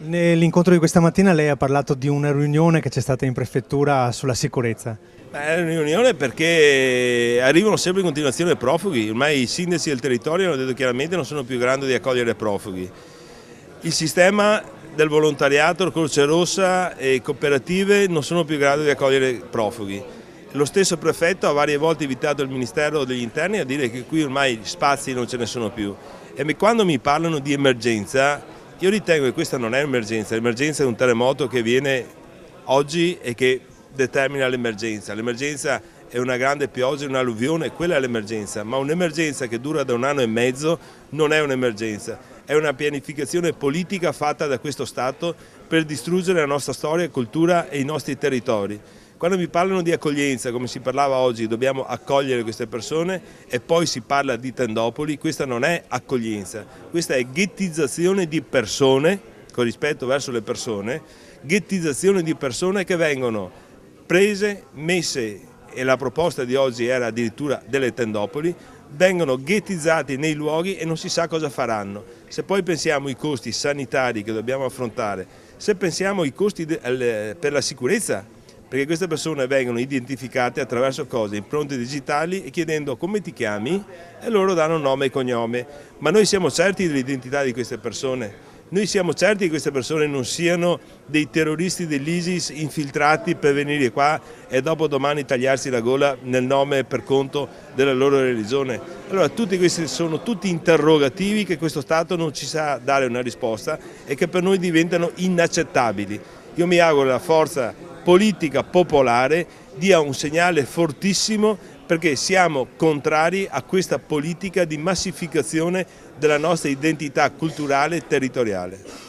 Nell'incontro di questa mattina lei ha parlato di una riunione che c'è stata in prefettura sulla sicurezza. È una riunione perché arrivano sempre in continuazione profughi, ormai i sindaci del territorio hanno detto chiaramente non sono più in grado di accogliere profughi. Il sistema del volontariato, Croce Rossa e cooperative non sono più in grado di accogliere profughi. Lo stesso prefetto ha varie volte invitato il Ministero degli Interni a dire che qui ormai spazi non ce ne sono più. E quando mi parlano di emergenza, io ritengo che questa non è un'emergenza, l'emergenza è un terremoto che viene oggi e che determina l'emergenza. L'emergenza è una grande pioggia, un'alluvione, quella è l'emergenza, ma un'emergenza che dura da 1 anno e mezzo non è un'emergenza, è una pianificazione politica fatta da questo Stato per distruggere la nostra storia, cultura e i nostri territori. Quando mi parlano di accoglienza, come si parlava oggi, dobbiamo accogliere queste persone e poi si parla di tendopoli, questa non è accoglienza, questa è ghettizzazione di persone, con rispetto verso le persone, ghettizzazione di persone che vengono prese, messe, e la proposta di oggi era addirittura delle tendopoli, vengono ghettizzati nei luoghi e non si sa cosa faranno. Se poi pensiamo ai costi sanitari che dobbiamo affrontare, se pensiamo ai costi per la sicurezza, perché queste persone vengono identificate attraverso cose, impronte digitali e chiedendo come ti chiami e loro danno nome e cognome. Ma noi siamo certi dell'identità di queste persone? Noi siamo certi che queste persone non siano dei terroristi dell'ISIS infiltrati per venire qua e dopo domani tagliarsi la gola nel nome e per conto della loro religione? Allora tutti questi sono tutti interrogativi che questo Stato non ci sa dare una risposta e che per noi diventano inaccettabili. Io mi auguro che la forza politica popolare dia un segnale fortissimo perché siamo contrari a questa politica di massificazione della nostra identità culturale e territoriale.